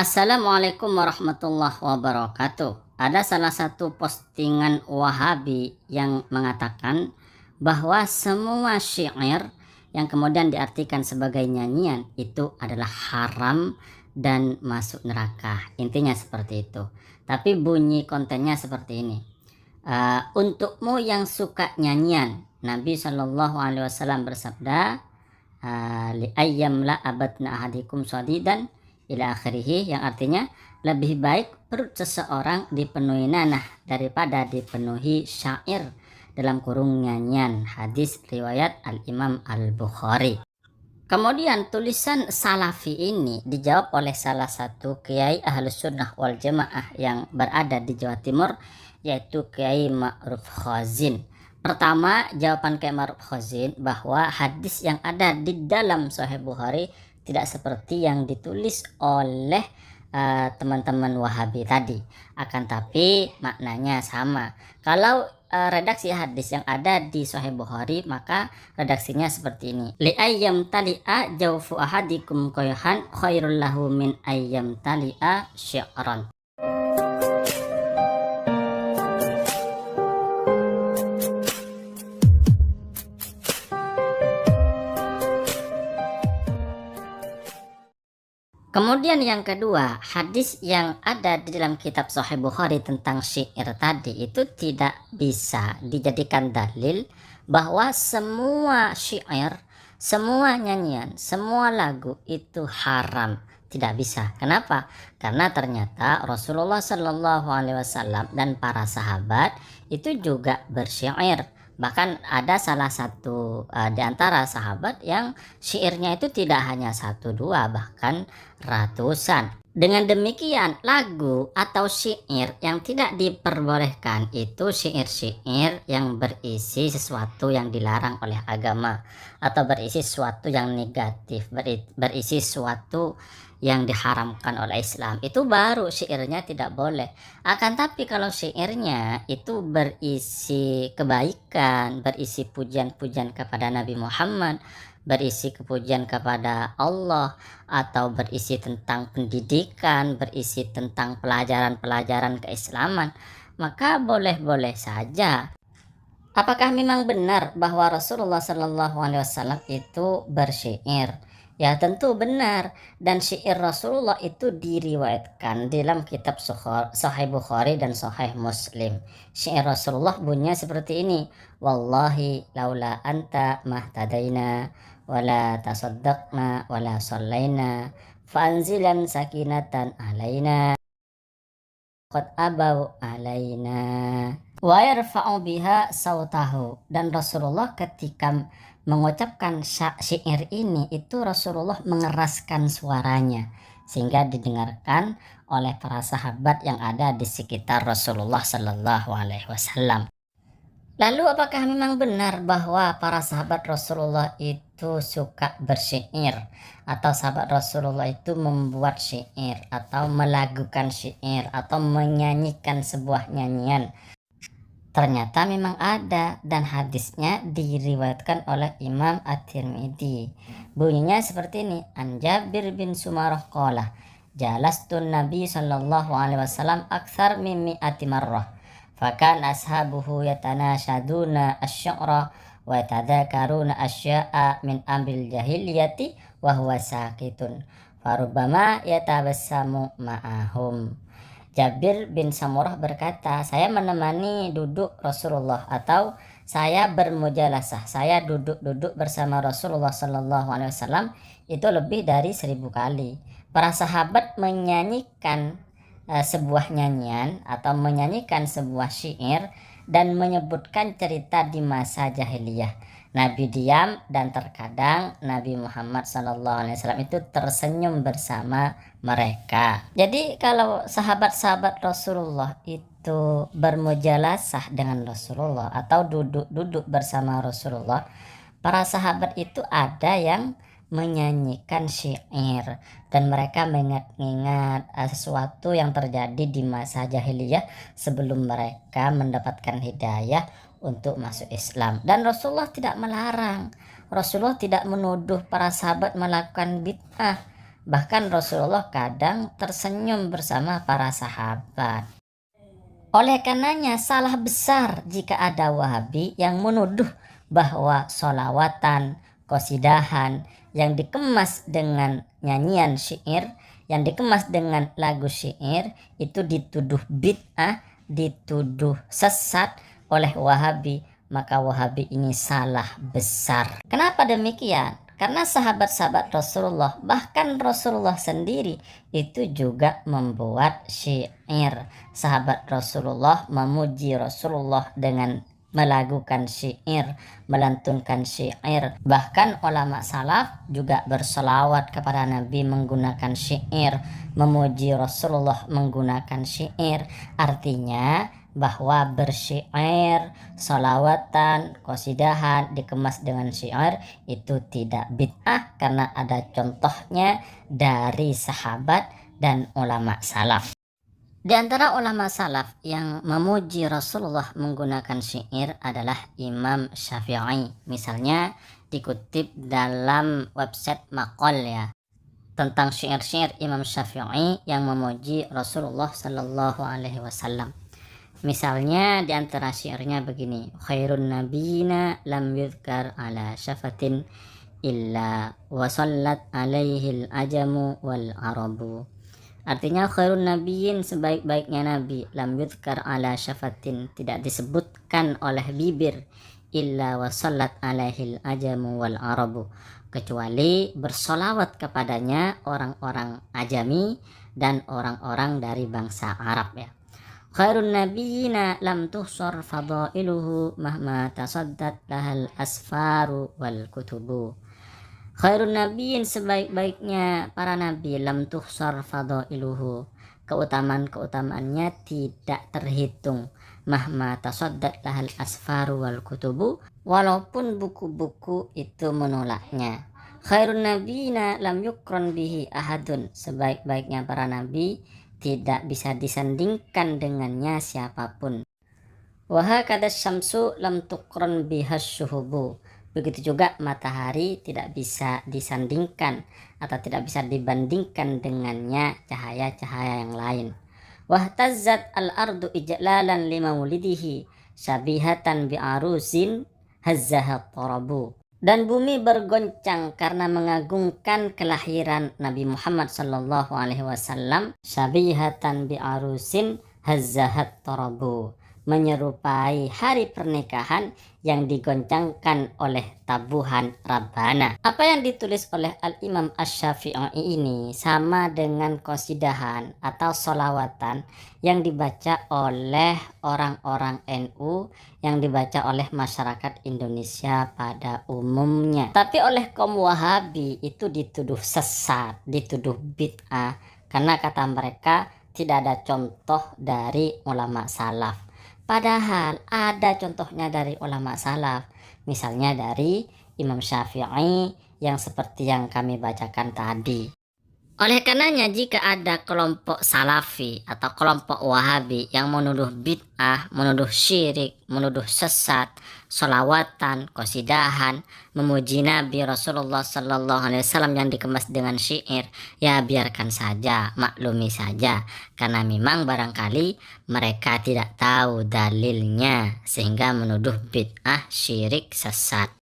Assalamualaikum warahmatullahi wabarakatuh. Ada salah satu postingan Wahabi yang mengatakan bahwa semua syair yang kemudian diartikan sebagai nyanyian itu adalah haram dan masuk neraka. Intinya seperti itu. Tapi bunyi kontennya seperti ini. Untukmu yang suka nyanyian, Nabi Shallallahu Alaihi Wasallam bersabda, li ayyam la abadna ahadikum sadidan ila akhirih, yang artinya lebih baik perut seseorang dipenuhi nanah daripada dipenuhi syair dalam kurung nyanyian. Hadis riwayat Al-Imam Al-Bukhari. Kemudian tulisan Salafi ini dijawab oleh salah satu kiai Ahlus Sunnah wal Jamaah yang berada di Jawa Timur, yaitu Kiai Ma'ruf Khazin. Pertama, jawaban Kiai Ma'ruf Khazin bahwa hadis yang ada di dalam Sahih Bukhari tidak seperti yang ditulis oleh teman-teman Wahabi tadi, akan tapi maknanya sama. Kalau redaksi hadis yang ada di Sahih Bukhari, maka redaksinya seperti ini: li ayyam tali'a jawfu ahadikum qayhan khairul lahu min ayyam tali'a syi'ran. Kemudian yang kedua, hadis yang ada di dalam kitab Sahih Bukhari tentang syair tadi itu tidak bisa dijadikan dalil bahwa semua syair, semua nyanyian, semua lagu itu haram. Tidak bisa. Kenapa? Karena ternyata Rasulullah Shallallahu Alaihi Wasallam dan para sahabat itu juga bersyair. Bahkan ada salah satu di antara sahabat yang syairnya itu tidak hanya satu dua, bahkan ratusan. Dengan demikian, lagu atau syair yang tidak diperbolehkan itu syair-syair yang berisi sesuatu yang dilarang oleh agama, atau berisi sesuatu yang negatif, berisi sesuatu yang diharamkan oleh Islam. Itu baru syairnya tidak boleh. Akan tapi kalau syairnya itu berisi kebaikan, berisi pujian-pujian kepada Nabi Muhammad, berisi kepujian kepada Allah, atau berisi tentang pendidikan, berisi tentang pelajaran-pelajaran keislaman, maka boleh-boleh saja. Apakah memang benar bahwa Rasulullah Shallallahu Alaihi Wasallam itu bersyair? Ya tentu benar, dan syair Rasulullah itu diriwayatkan dalam kitab Sahih Bukhari dan Sahih Muslim. Syair Rasulullah bunyinya seperti ini: wallahi laula anta mahtadaina wala tasaddaqna wala sallaina fanzilan sakinatan alaina qad abau alaina wa yarfa'u biha sautahu. Dan Rasulullah ketika mengucapkan syair ini itu Rasulullah mengeraskan suaranya sehingga didengarkan oleh para sahabat yang ada di sekitar Rasulullah Sallallahu Alaihi Wasallam. Lalu apakah memang benar bahwa para sahabat Rasulullah itu suka bersyair, atau sahabat Rasulullah itu membuat syair atau melagukan syair atau menyanyikan sebuah nyanyian? Ternyata memang ada, dan hadisnya diriwayatkan oleh Imam At-Tirmidzi. Bunyinya seperti ini: An Jabir bin Sumarah qala jalastun Nabi sallallahu alaihi wasallam aktsar min mi'ati marrah fakan ashabuhu yatanashaduna asy-syu'ra wa yatadzakaruna asya'a min amril jahiliyati wa huwa sakitun farubbama yatabassamu ma'ahum. Jabir bin Samurah berkata, saya menemani duduk Rasulullah, atau saya bermujalasah, saya duduk-duduk bersama Rasulullah Sallallahu Alaihi Wasallam itu lebih dari 1000 kali. Para sahabat menyanyikan sebuah nyanyian atau menyanyikan sebuah syair dan menyebutkan cerita di masa jahiliyah. Nabi diam, dan terkadang Nabi Muhammad SAW itu tersenyum bersama mereka. Jadi kalau sahabat-sahabat Rasulullah itu bermujalasah dengan Rasulullah atau duduk-duduk bersama Rasulullah, para sahabat itu ada yang menyanyikan syair dan mereka mengingat-ingat sesuatu yang terjadi di masa jahiliyah sebelum mereka mendapatkan hidayah untuk masuk Islam. Dan Rasulullah tidak melarang, Rasulullah tidak menuduh para sahabat melakukan bid'ah, Bahkan Rasulullah kadang tersenyum bersama para sahabat. Oleh karenanya salah besar jika ada Wahabi yang menuduh bahwa sholawatan, qasidahan yang dikemas dengan nyanyian syair, yang dikemas dengan lagu syair itu dituduh bid'ah, dituduh sesat oleh Wahabi. Maka Wahabi ini salah besar. Kenapa demikian? Karena sahabat-sahabat Rasulullah, bahkan Rasulullah sendiri itu juga membuat syair. Sahabat Rasulullah memuji Rasulullah dengan melakukan syair, melantunkan syair. Bahkan ulama salaf juga berselawat kepada Nabi menggunakan syair, memuji Rasulullah menggunakan syair. Artinya bahwa bersyair, salawatan, qasidahan dikemas dengan syair itu tidak bid'ah karena ada contohnya dari sahabat dan ulama salaf. Di antara ulama salaf yang memuji Rasulullah menggunakan syair adalah Imam Syafi'i. Misalnya dikutip dalam website Maqal ya, tentang syair-syair Imam Syafi'i yang memuji Rasulullah Sallallahu Alaihi Wasallam. Misalnya di antara syairnya begini, khairun nabiyina lam yudhkar ala syafatin illa wasallat alaihil ajamu wal arabu. Artinya khairun nabiyin, sebaik-baiknya nabi, lam yudhkar ala syafatin, tidak disebutkan oleh bibir, illa wasallat alaihil ajamu wal arabu, kecuali bersolawat kepadanya orang-orang ajami dan orang-orang dari bangsa Arab ya. Khairun nabiyina lam tuhsar fadailuhu mahma tasaddat lahal asfaru wal kutubu. Khairun nabiyyin, sebaik-baiknya para nabi, lam tuhsar fadailuhu, keutamaan-keutamaannya tidak terhitung, mahma tasaddat lahal asfaru wal kutubu, walaupun buku-buku itu menolaknya. Khairun nabiyina lam yukron bihi ahadun, sebaik-baiknya para nabi tidak bisa disandingkan dengannya siapapun. Wahakadha syamsu lam tukron bihas syuhubu, begitu juga matahari tidak bisa disandingkan atau tidak bisa dibandingkan dengannya cahaya-cahaya yang lain. Wahtazzat al-ardu ijlalan limaulidihi syabihatan bi'arusin hazzahat tarabu. Dan bumi bergoncang karena mengagungkan kelahiran Nabi Muhammad sallallahu alaihi wasallam, syabihatan bi'arusin hazzahat tarabu, menyerupai hari pernikahan yang digoncangkan oleh tabuhan Rabbana. Apa yang ditulis oleh Al-Imam Asy-Syafi'i ini sama dengan qasidahan atau sholawatan yang dibaca oleh orang-orang NU, yang dibaca oleh masyarakat Indonesia pada umumnya. Tapi oleh kaum Wahabi itu dituduh sesat, dituduh bid'ah, karena kata mereka tidak ada contoh dari ulama salaf. Padahal ada contohnya dari ulama salaf, misalnya dari Imam Syafi'i yang seperti yang kami bacakan tadi. Oleh karenanya jika ada kelompok salafi atau kelompok wahabi yang menuduh bid'ah, menuduh syirik, menuduh sesat, sholawatan, qasidahan, memuji Nabi Rasulullah Sallallahu Alaihi Wasallam yang dikemas dengan syair, ya biarkan saja, maklumi saja, karena memang barangkali mereka tidak tahu dalilnya sehingga menuduh bid'ah, syirik, sesat.